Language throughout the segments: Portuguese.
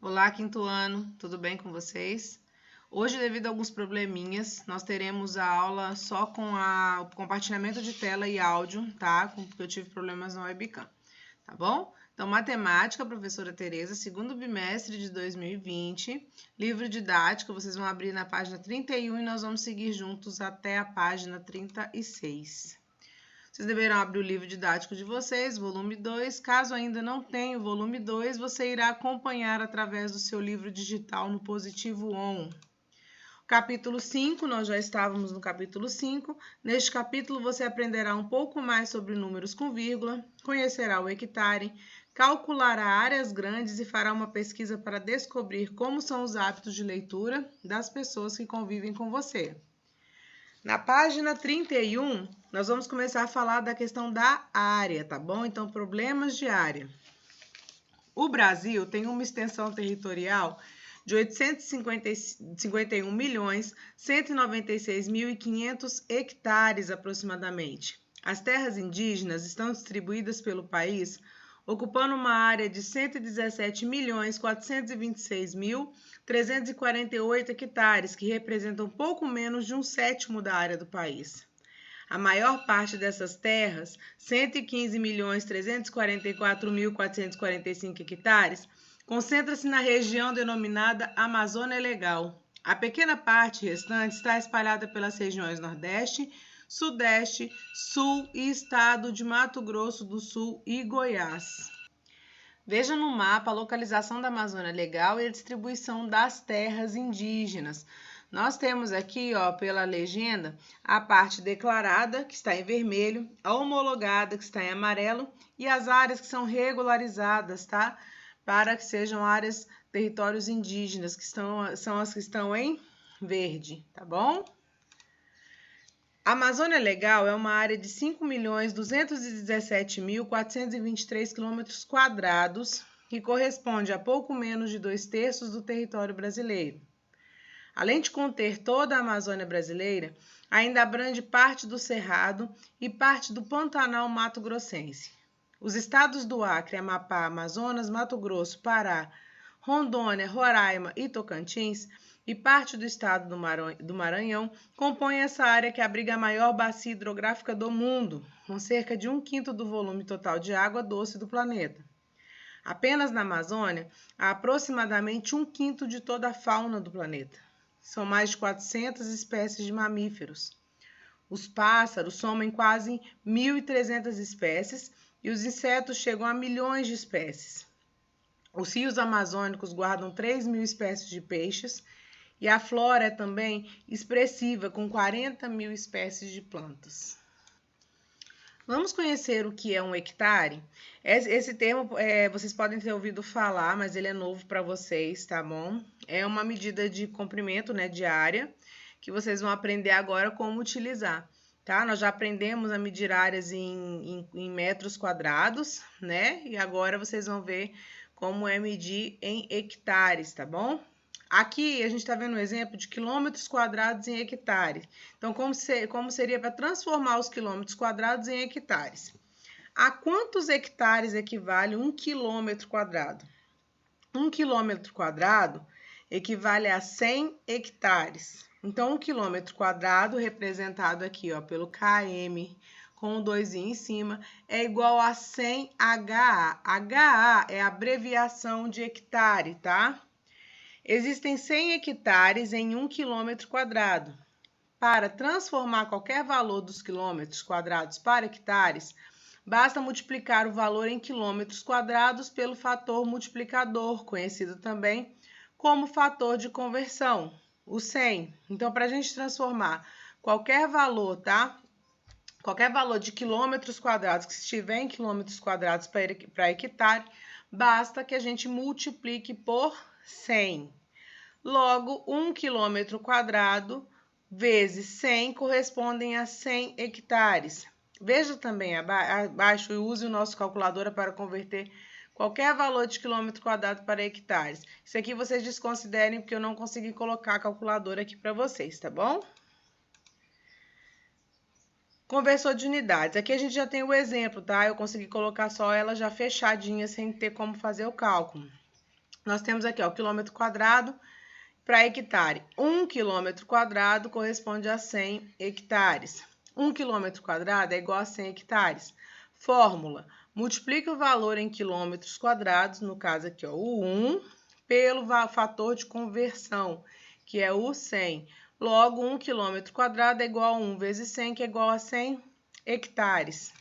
Olá, quinto ano, tudo bem com vocês? Hoje, devido a alguns probleminhas, nós teremos a aula só com o compartilhamento de tela e áudio, tá? Porque eu tive problemas na webcam, tá bom? Então, matemática, professora Tereza, segundo bimestre de 2020, livro didático, vocês vão abrir na página 31 e nós vamos seguir juntos até a página 36. Vocês deverão abrir o livro didático de vocês, volume 2. Caso ainda não tenha o volume 2, você irá acompanhar através do seu livro digital no Positivo On. Capítulo 5, nós já estávamos no capítulo 5. Neste capítulo, você aprenderá um pouco mais sobre números com vírgula, conhecerá o hectare, calculará áreas grandes e fará uma pesquisa para descobrir como são os hábitos de leitura das pessoas que convivem com você. Na página 31, nós vamos começar a falar da questão da área, tá bom? Então, problemas de área. O Brasil tem uma extensão territorial de 851.196.500 hectares aproximadamente. As terras indígenas estão distribuídas pelo país, ocupando uma área de 117.426.348 hectares, que representam pouco menos de 1/7 da área do país. A maior parte dessas terras, 115.344.445 hectares, concentra-se na região denominada Amazônia Legal. A pequena parte restante está espalhada pelas regiões Nordeste, Sudeste, Sul e Estado de Mato Grosso do Sul e Goiás. Veja no mapa a localização da Amazônia Legal e a distribuição das terras indígenas. Nós temos aqui, pela legenda, a parte declarada, que está em vermelho, a homologada, que está em amarelo, e as áreas que são regularizadas, tá? Para que sejam áreas, territórios indígenas, que são as que estão em verde, tá bom? A Amazônia Legal é uma área de 5.217.423 km², que corresponde a pouco menos de 2/3 do território brasileiro. Além de conter toda a Amazônia brasileira, ainda abrange parte do Cerrado e parte do Pantanal Mato-Grossense. Os estados do Acre, Amapá, Amazonas, Mato Grosso, Pará, Rondônia, Roraima e Tocantins e parte do estado do Maranhão compõem essa área que abriga a maior bacia hidrográfica do mundo, com cerca de 1/5 do volume total de água doce do planeta. Apenas na Amazônia, há aproximadamente 1/5 de toda a fauna do planeta. São mais de 400 espécies de mamíferos. Os pássaros somam quase 1.300 espécies e os insetos chegam a milhões de espécies. Os rios amazônicos guardam 3.000 espécies de peixes e a flora é também expressiva, com 40.000 espécies de plantas. Vamos conhecer o que é um hectare? Esse termo vocês podem ter ouvido falar, mas ele é novo para vocês, tá bom? É uma medida de comprimento, né, de área, que vocês vão aprender agora como utilizar, tá? Nós já aprendemos a medir áreas em metros quadrados, né? E agora vocês vão ver como é medir em hectares, tá bom? Aqui a gente está vendo um exemplo de quilômetros quadrados em hectares. Então, como seria para transformar os quilômetros quadrados em hectares? A quantos hectares equivale 1 quilômetro quadrado? 1 quilômetro quadrado equivale a 100 hectares. Então, 1 quilômetro quadrado, representado aqui pelo km, com o 2i em cima, é igual a 100 HA. HA é a abreviação de hectare, tá? Existem 100 hectares em 1 quilômetro quadrado. Para transformar qualquer valor dos quilômetros quadrados para hectares, basta multiplicar o valor em quilômetros quadrados pelo fator multiplicador, conhecido também como fator de conversão, o 100. Então, para a gente transformar qualquer valor, tá? Qualquer valor de quilômetros quadrados que estiver em quilômetros quadrados para hectare, basta que a gente multiplique por 100. Logo, 1 quilômetro quadrado vezes 100 correspondem a 100 hectares. Veja também abaixo e use o nosso calculadora para converter qualquer valor de quilômetro quadrado para hectares. Isso aqui vocês desconsiderem porque eu não consegui colocar a calculadora aqui para vocês, tá bom? Conversor de unidades. Aqui a gente já tem o exemplo, tá? Eu consegui colocar só ela já fechadinha, sem ter como fazer o cálculo. nós temos aqui, ó, o quilômetro quadrado para hectare. 1 quilômetro quadrado corresponde a 100 hectares. 1 quilômetro quadrado é igual a 100 hectares. Fórmula: multiplica o valor em quilômetros quadrados, no caso aqui, ó, o 1, pelo fator de conversão, que é o 100. Logo, 1 quilômetro quadrado é igual a 1 vezes 100, que é igual a 100 hectares.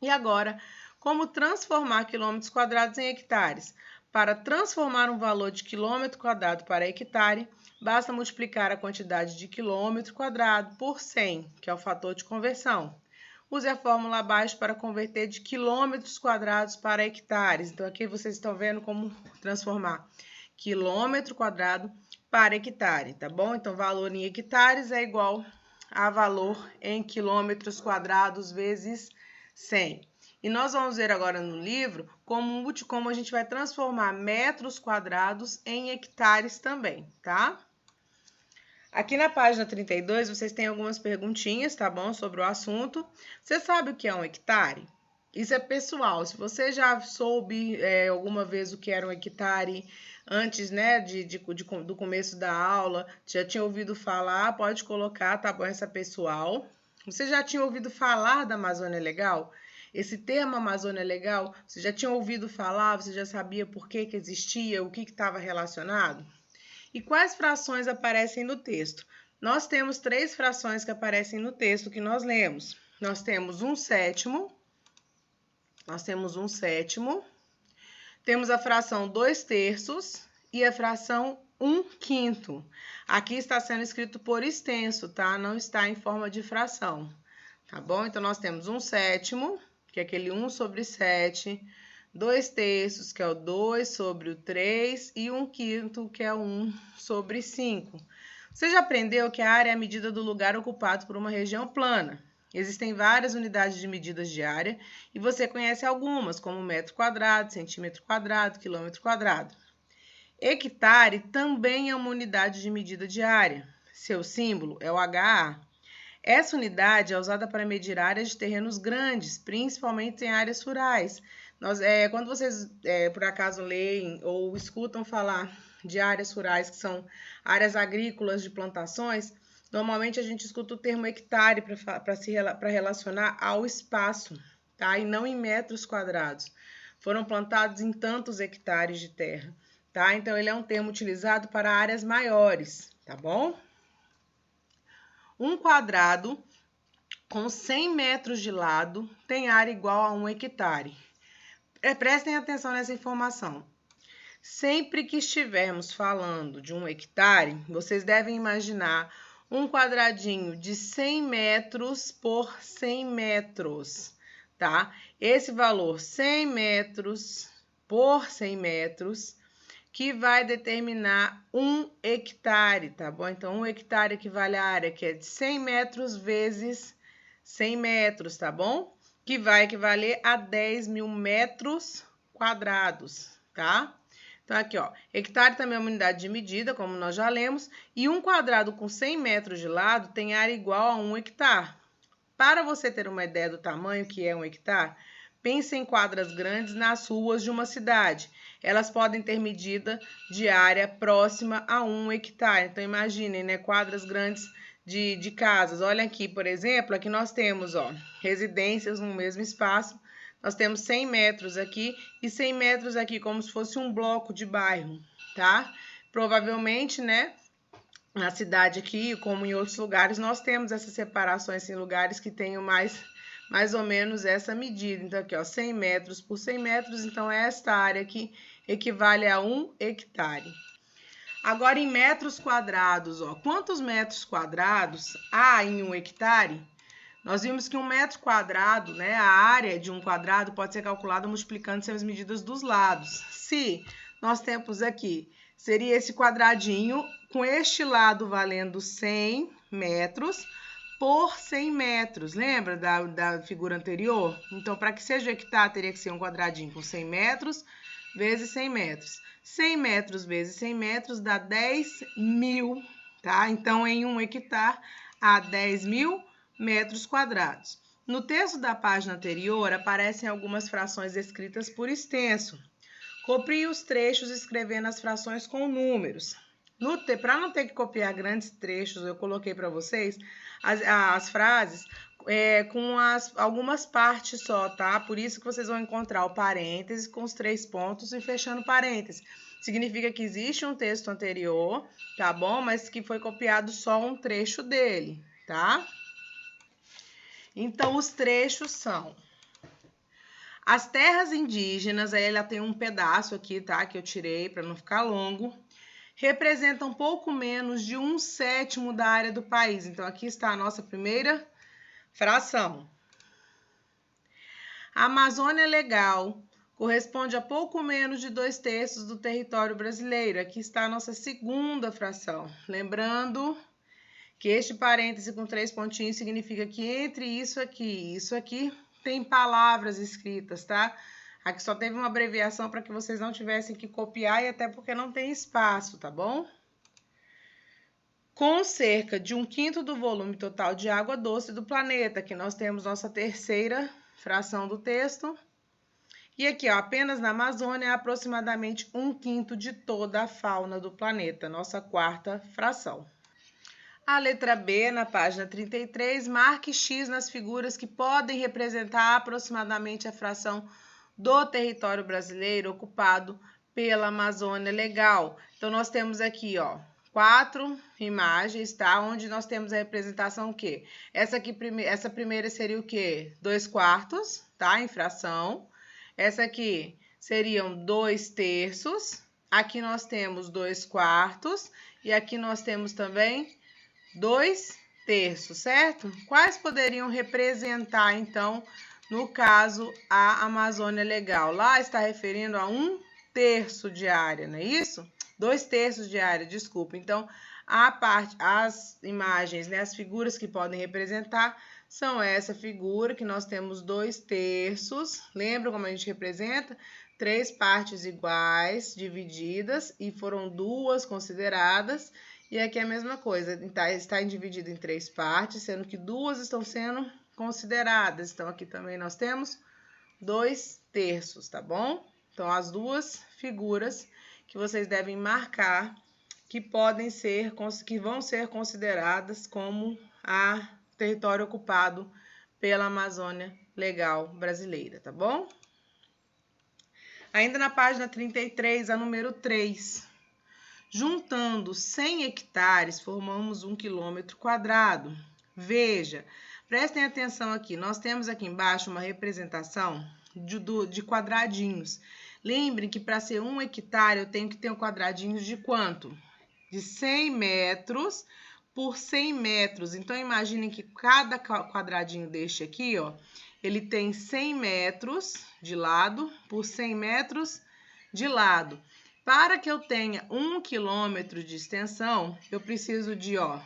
E agora, como transformar quilômetros quadrados em hectares? Para transformar um valor de quilômetro quadrado para hectare, basta multiplicar a quantidade de quilômetro quadrado por 100, que é o fator de conversão. Use a fórmula abaixo para converter de quilômetros quadrados para hectares. Então, aqui vocês estão vendo como transformar quilômetro quadrado para hectare, tá bom? Então, valor em hectares é igual a valor em quilômetros quadrados vezes 100. E nós vamos ver agora no livro como a gente vai transformar metros quadrados em hectares também, tá? Aqui na página 32, vocês têm algumas perguntinhas, tá bom? Sobre o assunto. Você sabe o que é um hectare? Isso é pessoal. Se você já soube alguma vez o que era um hectare antes, né, do começo da aula, já tinha ouvido falar, pode colocar, tá bom? Essa é pessoal. Você já tinha ouvido falar da Amazônia Legal? Esse termo Amazônia Legal, você já tinha ouvido falar? Você já sabia por que existia, o que estava relacionado? E quais frações aparecem no texto? Nós temos 3 frações que aparecem no texto que nós lemos. Nós temos 1/7, temos a fração 2/3 e a fração 1/5. Aqui está sendo escrito por extenso, tá? Não está em forma de fração, tá bom? Então, nós temos 1/7, que é aquele 1/7, 2/3, que é o 2/3, e 1/5, que é o 1/5. Você já aprendeu que a área é a medida do lugar ocupado por uma região plana. Existem várias unidades de medidas de área e você conhece algumas, como metro quadrado, centímetro quadrado, quilômetro quadrado. Hectare também é uma unidade de medida de área. Seu símbolo é o HA. Essa unidade é usada para medir áreas de terrenos grandes, principalmente em áreas rurais. Quando vocês, por acaso, leem ou escutam falar de áreas rurais, que são áreas agrícolas de plantações, normalmente a gente escuta o termo hectare para relacionar ao espaço, tá? E não em metros quadrados. Foram plantados em tantos hectares de terra, tá? Então, ele é um termo utilizado para áreas maiores, tá bom? Um quadrado com 100 metros de lado tem área igual a 1 hectare. Prestem atenção nessa informação. Sempre que estivermos falando de 1 hectare, vocês devem imaginar um quadradinho de 100 metros por 100 metros, tá? Esse valor 100 metros por 100 metros que vai determinar 1 hectare, tá bom? Então, 1 hectare equivale à área que é de 100 metros vezes 100 metros, tá bom? Que vai equivaler a 10.000 metros quadrados, tá? Então, aqui, ó, hectare também é uma unidade de medida, como nós já lemos, e um quadrado com 100 metros de lado tem área igual a 1 hectare. Para você ter uma ideia do tamanho que é 1 hectare, pense em quadras grandes nas ruas de uma cidade. Elas podem ter medida de área próxima a 1 hectare. Então, imaginem, né, quadras grandes de casas. Olha aqui, por exemplo, aqui nós temos, ó, residências no mesmo espaço. Nós temos 100 metros aqui e 100 metros aqui, como se fosse um bloco de bairro, tá? Provavelmente, né, na cidade aqui, como em outros lugares, nós temos essas separações em lugares que tenham mais ou menos essa medida. Então, aqui, ó, 100 metros por 100 metros, então esta área aqui equivale a 1 hectare. Agora, em metros quadrados, ó, quantos metros quadrados há em 1 hectare? Nós vimos que 1 metro quadrado, né, a área de um quadrado pode ser calculada multiplicando as medidas dos lados. Se nós temos aqui, seria esse quadradinho com este lado valendo 100 metros por 100 metros. Lembra da figura anterior? Então, para que seja hectare, teria que ser um quadradinho com 100 metros vezes 100 metros. 100 metros vezes 100 metros dá 10.000, tá? Então, em 1 hectare, há 10.000 metros quadrados. No texto da página anterior, aparecem algumas frações escritas por extenso. Copie os trechos escrevendo as frações com números. Para não ter que copiar grandes trechos, eu coloquei para vocês as frases com algumas partes só, tá? Por isso que vocês vão encontrar o parêntese com os 3 pontos e fechando parênteses. Significa que existe um texto anterior, tá bom? Mas que foi copiado só um trecho dele, tá? Então, os trechos são: as terras indígenas, aí ela tem um pedaço aqui, tá? Que eu tirei para não ficar longo. Representam pouco menos de 1/7 da área do país. Então, aqui está a nossa primeira fração. A Amazônia Legal corresponde a pouco menos de 2/3 do território brasileiro. Aqui está a nossa segunda fração. Lembrando que este parêntese com 3 pontinhos significa que entre isso aqui tem palavras escritas, tá? Aqui só teve uma abreviação para que vocês não tivessem que copiar e até porque não tem espaço, tá bom? Com cerca de 1/5 do volume total de água doce do planeta, que nós temos nossa terceira fração do texto. E aqui, ó, apenas na Amazônia, aproximadamente 1/5 de toda a fauna do planeta, nossa quarta fração. A letra B, na página 33, marque X nas figuras que podem representar aproximadamente a fração do território brasileiro ocupado pela Amazônia Legal. Então, nós temos aqui, ó, 4 imagens, tá? Onde nós temos a representação o quê? Essa primeira seria o quê? 2/4, tá? Em fração. Essa aqui seriam 2/3. Aqui nós temos 2/4. E aqui nós temos também 2/3, certo? Quais poderiam representar, então, no caso, a Amazônia Legal? Lá está referindo a 1/3 de área, não é isso? 2/3 de área, desculpa. Então, as imagens, né, as figuras que podem representar são essa figura, que nós temos 2/3. Lembra como a gente representa? 3 partes iguais, divididas, e foram 2 consideradas. E aqui é a mesma coisa, está dividido em 3 partes, sendo que 2 estão sendo consideradas. Então, aqui também nós temos 2/3, tá bom? Então, as duas figuras que vocês devem marcar que vão ser consideradas como território ocupado pela Amazônia Legal brasileira, tá bom? Ainda na página 33, a número 3. Juntando 100 hectares, formamos 1 quilômetro quadrado. Veja, prestem atenção aqui, nós temos aqui embaixo uma representação de quadradinhos. Lembrem que para ser 1 hectare eu tenho que ter um quadradinho de quanto? De 100 metros por 100 metros. Então, imaginem que cada quadradinho deste aqui, ó, ele tem 100 metros de lado por 100 metros de lado. Para que eu tenha 1 quilômetro de extensão, eu preciso de, ó,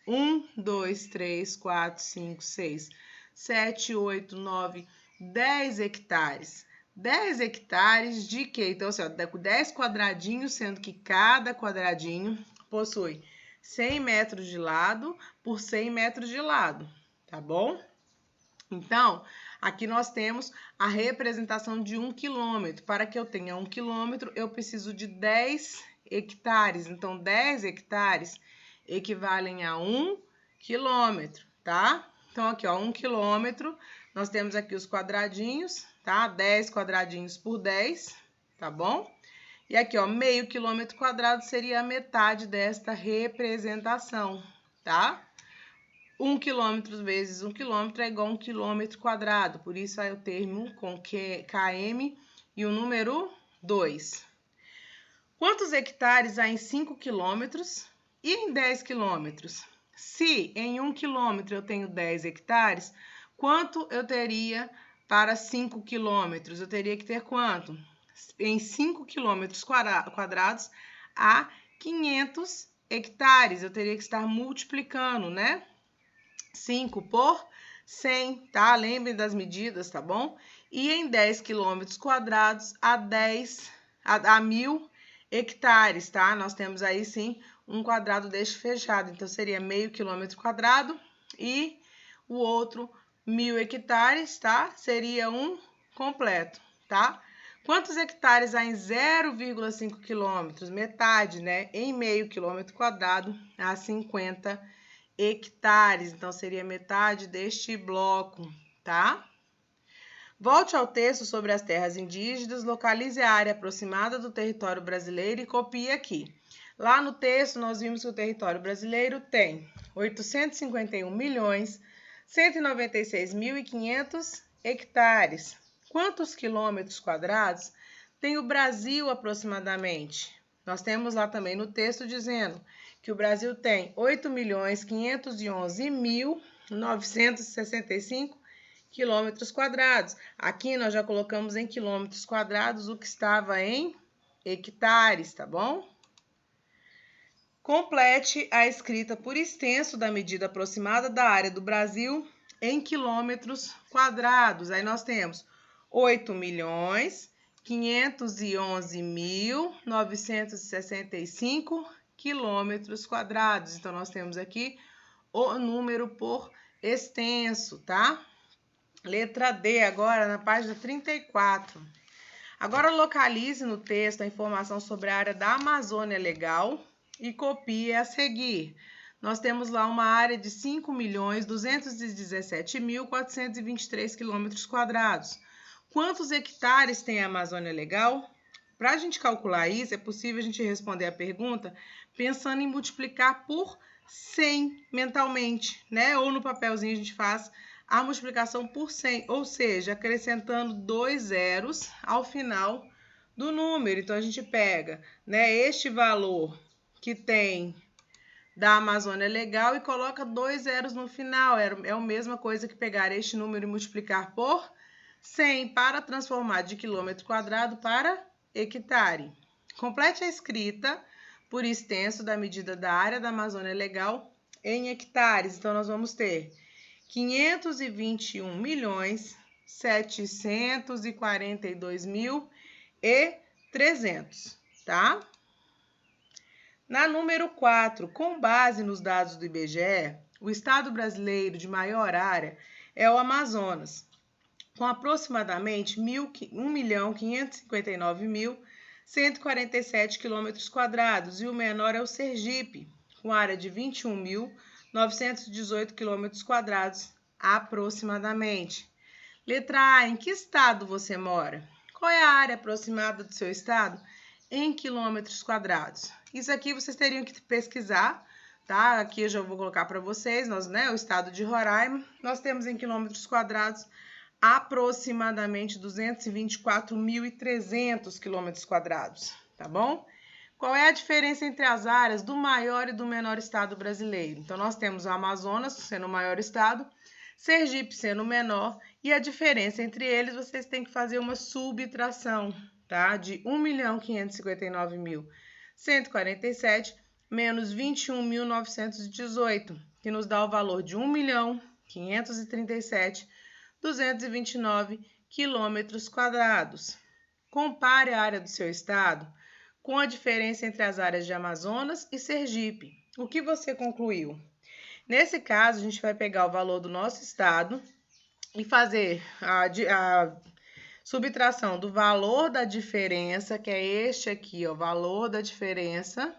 1, 2, 3, 4, 5, 6, 7, 8, 9, 10 hectares. 10 hectares de quê? Então, assim, ó, 10 quadradinhos, sendo que cada quadradinho possui 100 metros de lado por 100 metros de lado, tá bom? Então, aqui nós temos a representação de 1 quilômetro. Para que eu tenha 1 quilômetro, eu preciso de 10 hectares. Então, 10 hectares equivalem a 1 quilômetro, tá? Então, aqui, ó, 1 quilômetro, nós temos aqui os quadradinhos, tá? 10 quadradinhos por 10, tá bom? E aqui, ó, meio quilômetro quadrado seria a metade desta representação, tá? 1 quilômetro vezes 1 quilômetro é igual a 1 quilômetro quadrado, por isso aí o termo com km e o número 2. Quantos hectares há em 5 quilômetros e em 10 quilômetros? Se em 1 quilômetro eu tenho 10 hectares, quanto eu teria para 5 quilômetros? Eu teria que ter quanto? Em 5 quilômetros quadrados há 500 hectares. Eu teria que estar multiplicando, né? 5 por 100, tá? Lembrem das medidas, tá bom? E em 10 quilômetros quadrados há 1.000 hectares, tá? Nós temos aí, sim, um quadrado deste fechado. Então, seria meio quilômetro quadrado e o outro 1.000 hectares, tá? Seria um completo, tá? Quantos hectares há em 0,5 quilômetros? Metade, né? Em meio quilômetro quadrado há 50 hectares. Então, seria metade deste bloco, tá? Volte ao texto sobre as terras indígenas, localize a área aproximada do território brasileiro e copie aqui. Lá no texto, nós vimos que o território brasileiro tem 851.196.500 hectares. Quantos quilômetros quadrados tem o Brasil aproximadamente? Nós temos lá também no texto dizendo que o Brasil tem 8.511.965 quilômetros quadrados. Aqui nós já colocamos em quilômetros quadrados o que estava em hectares, tá bom? Complete a escrita por extenso da medida aproximada da área do Brasil em quilômetros quadrados. Aí nós temos 8.511.965 quilômetros quadrados. Então, nós temos aqui o número por extenso, tá? Letra D, agora na página 34. Agora localize no texto a informação sobre a área da Amazônia Legal e copie a seguir. Nós temos lá uma área de 5.217.423 quilômetros quadrados. Quantos hectares tem a Amazônia Legal? Para a gente calcular isso, é possível a gente responder a pergunta pensando em multiplicar por 100 mentalmente, né? Ou no papelzinho a gente faz a multiplicação por 100, ou seja, acrescentando 2 zeros ao final do número. Então, a gente pega, né, este valor que tem da Amazônia Legal e coloca 2 zeros no final. É a mesma coisa que pegar este número e multiplicar por 100 para transformar de quilômetro quadrado para hectare. Complete a escrita por extenso da medida da área da Amazônia Legal em hectares. Então, nós vamos ter 521.742.300, tá? Na número 4, com base nos dados do IBGE, o estado brasileiro de maior área é o Amazonas, com aproximadamente 1.559.147 quilômetros quadrados, e o menor é o Sergipe, com área de 21.918 quilômetros quadrados, aproximadamente. Letra A, em que estado você mora? Qual é a área aproximada do seu estado em quilômetros quadrados? Isso aqui vocês teriam que pesquisar, tá? Aqui eu já vou colocar para vocês, o estado de Roraima, nós temos em quilômetros quadrados aproximadamente 224.300 quilômetros quadrados, tá bom? Qual é a diferença entre as áreas do maior e do menor estado brasileiro? Então, nós temos o Amazonas sendo o maior estado, Sergipe sendo o menor, e a diferença entre eles, vocês têm que fazer uma subtração, tá? De 1.559.147 menos 21.918, que nos dá o valor de 1.537.229 quilômetros quadrados. Compare a área do seu estado com a diferença entre as áreas de Amazonas e Sergipe. O que você concluiu? Nesse caso, a gente vai pegar o valor do nosso estado e fazer a subtração do valor da diferença, que é este aqui, ó, o valor da diferença,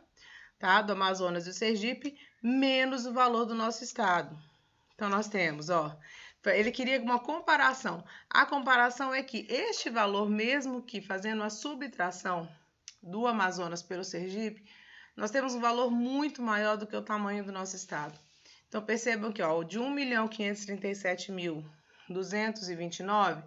tá, do Amazonas e do Sergipe, menos o valor do nosso estado. Então, nós temos, ó, ele queria uma comparação. A comparação é que este valor, mesmo que fazendo a subtração do Amazonas pelo Sergipe, nós temos um valor muito maior do que o tamanho do nosso estado. Então, percebam que, ó, o de 1.537.229,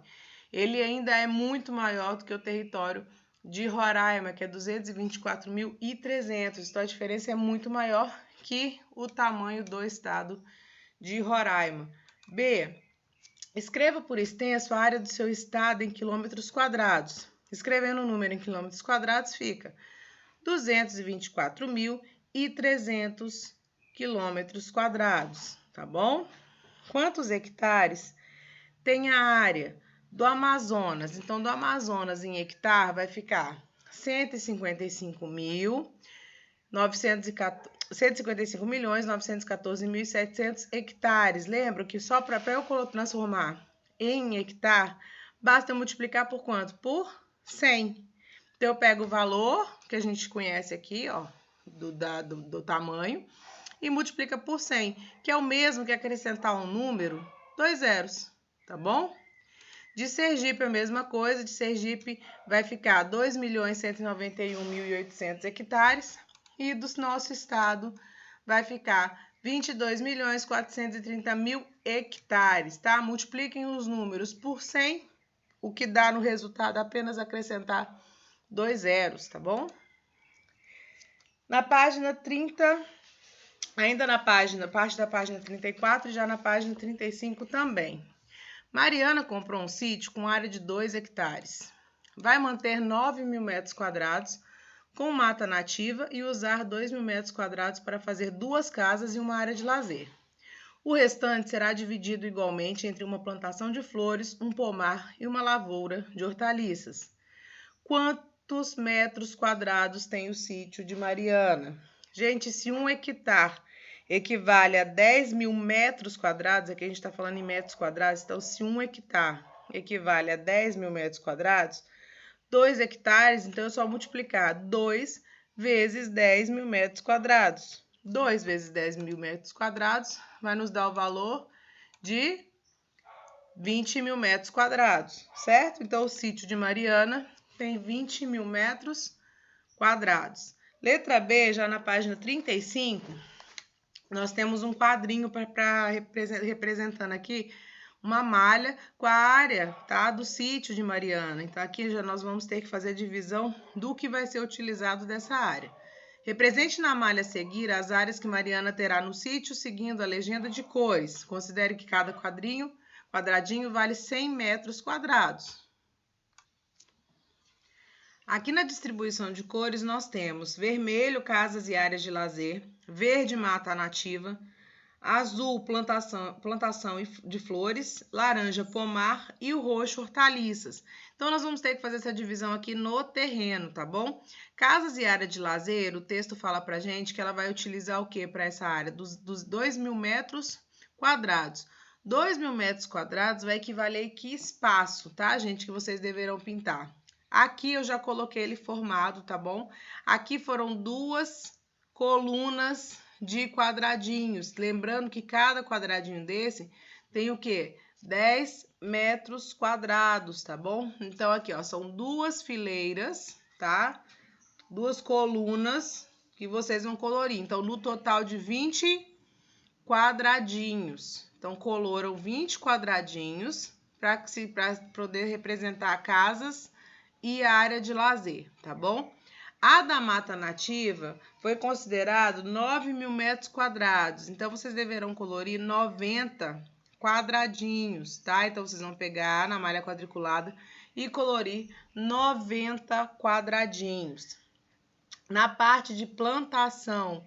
ele ainda é muito maior do que o território de Roraima, que é 224.300. Então, a diferença é muito maior que o tamanho do estado de Roraima. B. Escreva por extenso a área do seu estado em quilômetros quadrados. Escrevendo o número em quilômetros quadrados, fica 224.300 quilômetros quadrados, tá bom? Quantos hectares tem a área do Amazonas? Então, do Amazonas em hectare vai ficar 155.914.700 hectares. Lembra que só para eu transformar em hectare, basta multiplicar por quanto? Por 100. Então, eu pego o valor que a gente conhece aqui, ó, do tamanho, e multiplica por 100, que é o mesmo que acrescentar um número, 2 zeros, tá bom? De Sergipe, a mesma coisa. De Sergipe vai ficar 2.191.800 hectares. E do nosso estado vai ficar 22.430.000 hectares, tá? Multipliquem os números por 100, o que dá no resultado apenas acrescentar 2 zeros, tá bom? Na página 30, ainda na parte da página 34 e já na página 35 também. Mariana comprou um sítio com área de 2 hectares. Vai manter 9.000 metros quadrados com mata nativa e usar 2.000 metros quadrados para fazer 2 casas e uma área de lazer. O restante será dividido igualmente entre uma plantação de flores, um pomar e uma lavoura de hortaliças. Quantos metros quadrados tem o sítio de Mariana? Gente, se 1 hectare equivale a 10.000 metros quadrados, aqui a gente está falando em metros quadrados, então se 1 hectare equivale a 10.000 metros quadrados, 2 hectares, então é só multiplicar 2 vezes 10.000 metros quadrados. 2 vezes 10.000 metros quadrados vai nos dar o valor de 20.000 metros quadrados, certo? Então, o sítio de Mariana tem 20.000 metros quadrados. Letra B, já na página 35, nós temos um quadrinho para representando aqui uma malha com a área, tá, do sítio de Mariana. Então, aqui já nós vamos ter que fazer a divisão do que vai ser utilizado dessa área. Represente na malha a seguir as áreas que Mariana terá no sítio, seguindo a legenda de cores. Considere que cada quadradinho vale 100 metros quadrados. Aqui na distribuição de cores nós temos vermelho, casas e áreas de lazer, verde, mata nativa, azul, plantação de flores, laranja, pomar e o roxo, hortaliças. Então, nós vamos ter que fazer essa divisão aqui no terreno, tá bom? Casas e área de lazer, o texto fala pra gente que ela vai utilizar o que para essa área? Dos 2.000 metros quadrados. 2.000 metros quadrados vai equivaler a que espaço, tá, gente, que vocês deverão pintar? Aqui eu já coloquei ele formado, tá bom? Aqui foram 2 colunas de quadradinhos. Lembrando que cada quadradinho desse tem o quê? 10 metros quadrados, tá bom? Então, aqui, ó, são 2 fileiras, tá? 2 colunas que vocês vão colorir. Então, no total de 20 quadradinhos. Então, coloram 20 quadradinhos para poder representar casas e a área de lazer, tá bom? A da mata nativa foi considerado 9.000 metros quadrados, então vocês deverão colorir 90 quadradinhos, tá? Então vocês vão pegar na malha quadriculada e colorir 90 quadradinhos. Na parte de plantação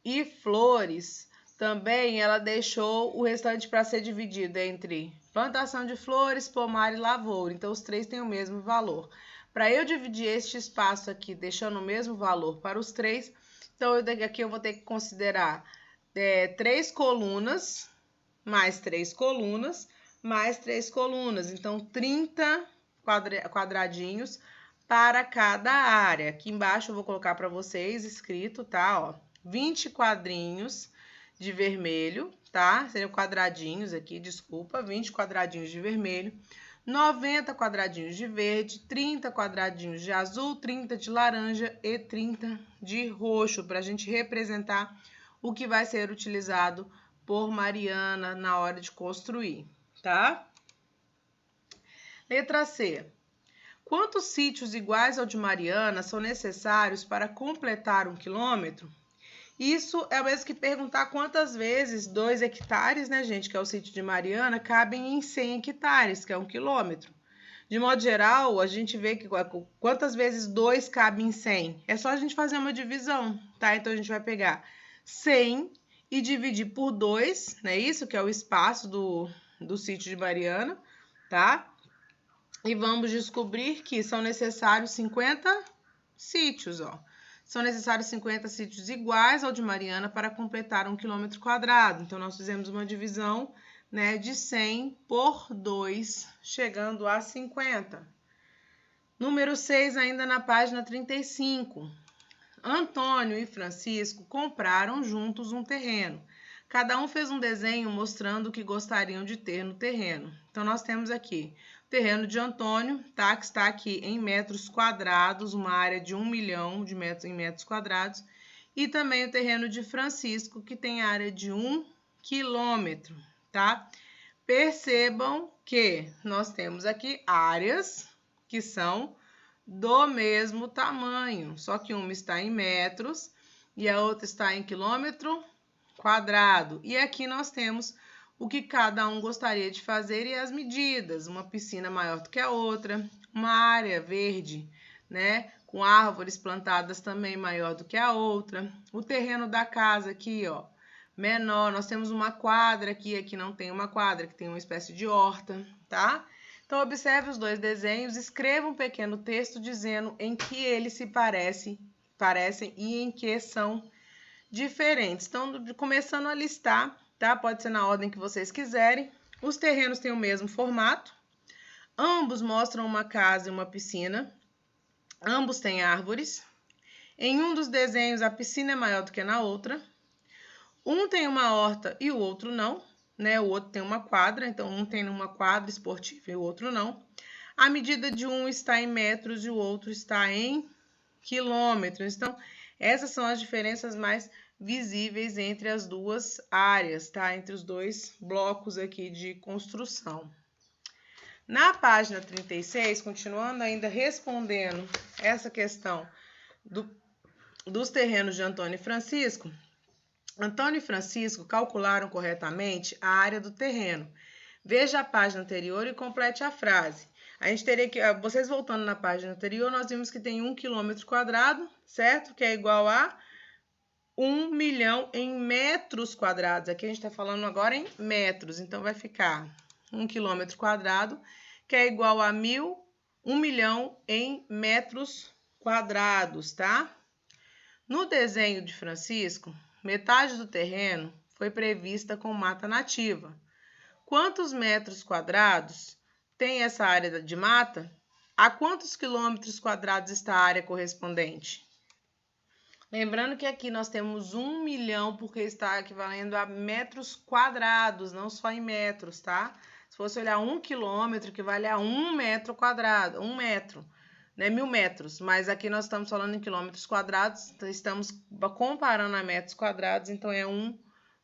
e flores, também ela deixou o restante para ser dividido entre plantação de flores, pomar e lavoura. Então, os 3 têm o mesmo valor. Para eu dividir este espaço aqui, deixando o mesmo valor para os 3, então aqui eu vou ter que considerar 3 colunas, mais 3 colunas, mais 3 colunas. Então, 30 quadradinhos para cada área. Aqui embaixo eu vou colocar para vocês escrito, tá? Ó, 20 quadrinhos de vermelho, tá? Seriam quadradinhos aqui, desculpa, 20 quadradinhos de vermelho, 90 quadradinhos de verde, 30 quadradinhos de azul, 30 de laranja e 30 de roxo, para a gente representar o que vai ser utilizado por Mariana na hora de construir, tá? Letra C. Quantos sítios iguais ao de Mariana são necessários para completar 1 quilômetro? Isso é o mesmo que perguntar quantas vezes 2 hectares, né, gente, que é o sítio de Mariana, cabem em 100 hectares, que é 1 quilômetro. De modo geral, a gente vê que quantas vezes 2 cabem em 100. É só a gente fazer uma divisão, tá? Então, a gente vai pegar 100 e dividir por 2, né? Isso que é o espaço do sítio de Mariana, tá? E vamos descobrir que são necessários 50 sítios, ó. São necessários 50 sítios iguais ao de Mariana para completar 1 quilômetro quadrado. Então, nós fizemos uma divisão, né, de 100 por 2, chegando a 50. Número 6, ainda na página 35. Antônio e Francisco compraram juntos um terreno. Cada um fez um desenho mostrando o que gostariam de ter no terreno. Então, nós temos aqui o terreno de Antônio, tá? Que está aqui em metros quadrados, uma área de 1 milhão de metros em metros quadrados. E também o terreno de Francisco, que tem área de 1 quilômetro, tá? Percebam que nós temos aqui áreas que são do mesmo tamanho, só que uma está em metros e a outra está em quilômetro quadrado. E aqui nós temos o que cada um gostaria de fazer e as medidas. Uma piscina maior do que a outra, uma área verde, né, com árvores plantadas também maior do que a outra. O terreno da casa aqui, ó, menor. Nós temos uma quadra aqui não tem uma quadra, que tem uma espécie de horta, tá? Então, observe os dois desenhos, escreva um pequeno texto dizendo em que eles se parecem e em que são diferentes. Então, começando a listar, tá? Pode ser na ordem que vocês quiserem. Os terrenos têm o mesmo formato. Ambos mostram uma casa e uma piscina. Ambos têm árvores. Em um dos desenhos, a piscina é maior do que na outra. Um tem uma horta e o outro não, né? O outro tem uma quadra, então um tem uma quadra esportiva e o outro não. A medida de um está em metros e o outro está em quilômetros. Então, essas são as diferenças mais visíveis entre as duas áreas, tá? Entre os dois blocos aqui de construção. Na página 36, continuando ainda respondendo essa questão dos terrenos de Antônio e Francisco, Antônio e Francisco calcularam corretamente a área do terreno. Veja a página anterior e complete a frase. A gente teria que, vocês voltando na página anterior, nós vimos que tem 1 quilômetro quadrado, certo? Que é igual a 1 milhão em metros quadrados. Aqui a gente está falando agora em metros, então vai ficar 1 quilômetro quadrado, que é igual a 1 milhão em metros quadrados, tá? No desenho de Francisco, metade do terreno foi prevista com mata nativa. Quantos metros quadrados tem essa área de mata? A quantos quilômetros quadrados está a área correspondente? Lembrando que aqui nós temos 1 milhão, porque está equivalendo a metros quadrados, não só em metros, tá? Se fosse olhar 1 quilômetro, equivale a 1 metro quadrado, 1 metro. Né, 1000 metros, mas aqui nós estamos falando em quilômetros quadrados, então estamos comparando a metros quadrados, então é 1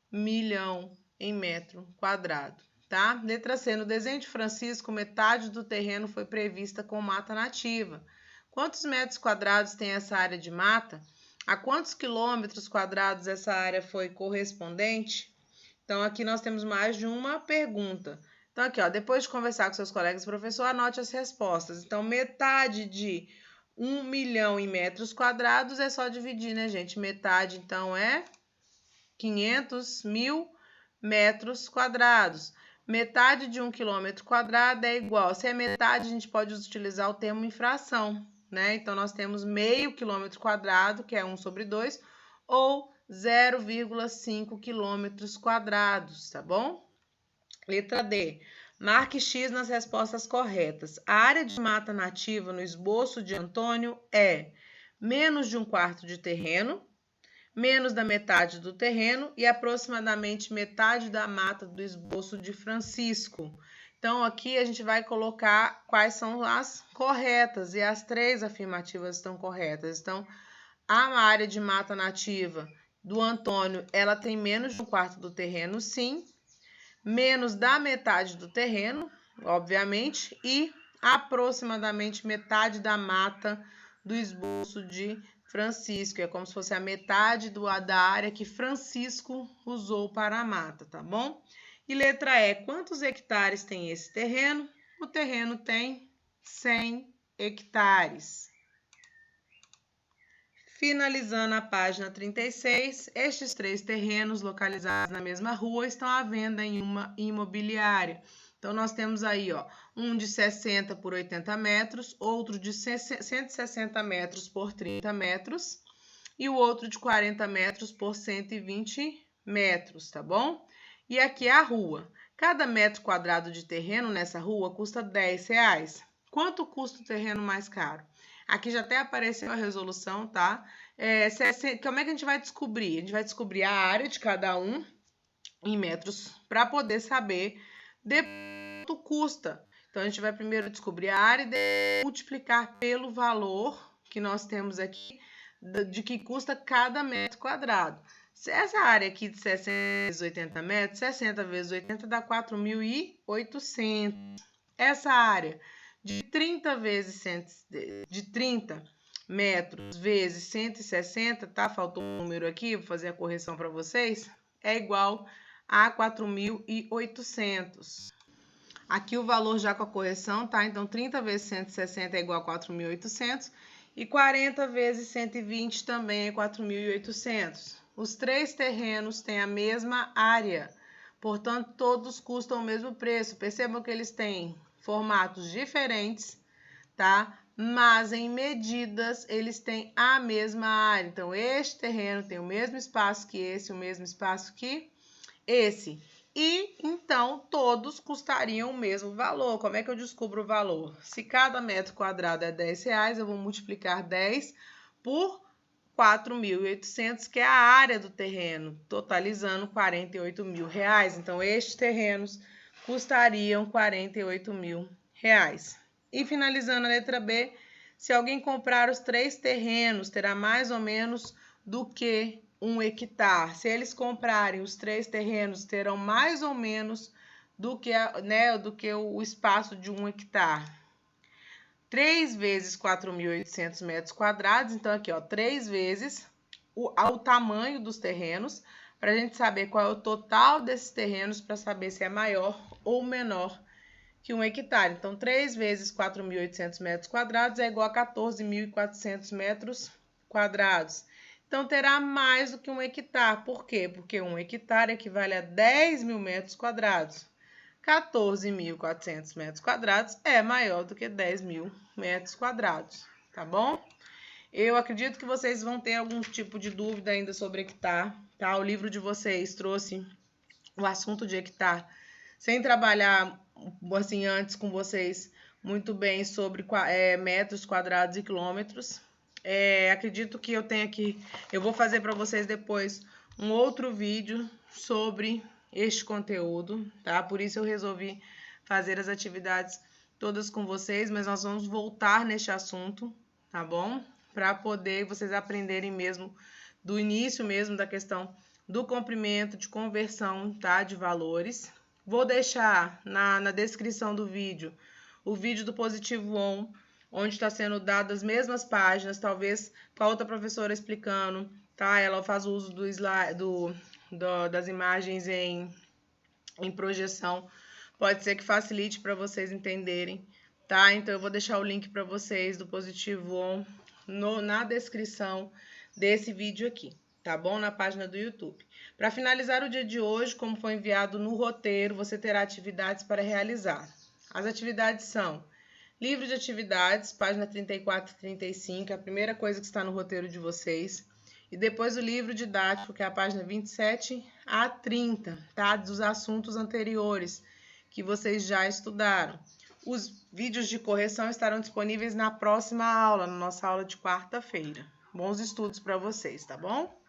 milhão em metro quadrado, tá? Letra C, no desenho de Francisco, metade do terreno foi prevista com mata nativa. Quantos metros quadrados tem essa área de mata? A quantos quilômetros quadrados essa área foi correspondente? Então, aqui nós temos mais de uma pergunta. Então, aqui, ó, depois de conversar com seus colegas, professor, anote as respostas. Então, metade de 1 milhão em metros quadrados é só dividir, né, gente? Metade, então, é 500 mil metros quadrados. Metade de 1 quilômetro quadrado é igual. Se é metade, a gente pode utilizar o termo em fração, né? Então, nós temos meio quilômetro quadrado, que é 1 sobre 2, ou 0,5 quilômetros quadrados, tá bom? Letra D. Marque X nas respostas corretas. A área de mata nativa no esboço de Antônio é menos de 1/4 de terreno, menos da metade do terreno e aproximadamente metade da mata do esboço de Francisco. Então, aqui a gente vai colocar quais são as corretas, e as 3 afirmativas estão corretas. Então, a área de mata nativa do Antônio, ela tem menos de 1/4 do terreno, sim. Menos da metade do terreno, obviamente, e aproximadamente metade da mata do esboço de Francisco. É como se fosse a metade da área que Francisco usou para a mata, tá bom? E letra E, quantos hectares tem esse terreno? O terreno tem 100 hectares. Finalizando a página 36, estes 3 terrenos localizados na mesma rua estão à venda em uma imobiliária. Então, nós temos aí, ó, um de 60 por 80 metros, outro de 160 metros por 30 metros e o outro de 40 metros por 120 metros, tá bom? E aqui é a rua. Cada metro quadrado de terreno nessa rua custa R$10. Quanto custa o terreno mais caro? Aqui já até apareceu a resolução, tá? Como é que a gente vai descobrir? A gente vai descobrir a área de cada um em metros para poder saber quanto custa. Então, a gente vai primeiro descobrir a área e depois multiplicar pelo valor que nós temos aqui de que custa cada metro quadrado. Se essa área aqui de 60 vezes 80 metros, 60 vezes 80 dá 4.800. Essa área de 30 metros vezes 160, tá? Faltou um número aqui, vou fazer a correção para vocês, é igual a 4.800. Aqui o valor já com a correção, tá? Então, 30 vezes 160 é igual a 4.800 e 40 vezes 120 também é 4.800. Os três terrenos têm a mesma área, portanto, todos custam o mesmo preço. Percebam que eles têm formatos diferentes, tá? Mas em medidas eles têm a mesma área. Então, este terreno tem o mesmo espaço que esse, o mesmo espaço que esse. E, então, todos custariam o mesmo valor. Como é que eu descubro o valor? Se cada metro quadrado é R$10, eu vou multiplicar 10 por 4.800, que é a área do terreno, totalizando R$48.000. Então, estes terrenos custariam R$48.000. E finalizando a letra B, se alguém comprar os três terrenos, terá mais ou menos do que 1 hectare. Se eles comprarem os três terrenos, terão mais ou menos do que o espaço de 1 hectare. 3 vezes 4.800 metros quadrados, então aqui, ó, 3 vezes o tamanho dos terrenos, para a gente saber qual é o total desses terrenos, para saber se é maior ou menor que 1 hectare. Então, 3 vezes 4.800 metros quadrados é igual a 14.400 metros quadrados. Então, terá mais do que 1 hectare. Por quê? Porque 1 hectare equivale a 10.000 metros quadrados. 14.400 metros quadrados é maior do que 10.000 metros quadrados, tá bom? Eu acredito que vocês vão ter algum tipo de dúvida ainda sobre hectare, tá? O livro de vocês trouxe o assunto de hectare sem trabalhar assim antes com vocês muito bem sobre metros quadrados e quilômetros. Acredito que eu vou fazer para vocês depois um outro vídeo sobre este conteúdo, tá? Por isso eu resolvi fazer as atividades todas com vocês, mas nós vamos voltar neste assunto, tá bom? Para poder vocês aprenderem mesmo do início mesmo da questão do comprimento, de conversão, tá? De valores. Vou deixar na descrição do vídeo o vídeo do Positivo On, onde está sendo dado as mesmas páginas, talvez com a outra professora explicando, tá? Ela faz o uso das imagens em projeção. Pode ser que facilite para vocês entenderem, tá? Então, eu vou deixar o link para vocês do Positivo On na descrição desse vídeo aqui, tá bom? Na página do YouTube. Para finalizar o dia de hoje, como foi enviado no roteiro, você terá atividades para realizar. As atividades são livro de atividades, página 34 e 35, é a primeira coisa que está no roteiro de vocês. E depois o livro didático, que é a página 27 a 30, tá? Dos assuntos anteriores que vocês já estudaram. Os vídeos de correção estarão disponíveis na próxima aula, na nossa aula de quarta-feira. Bons estudos para vocês, tá bom?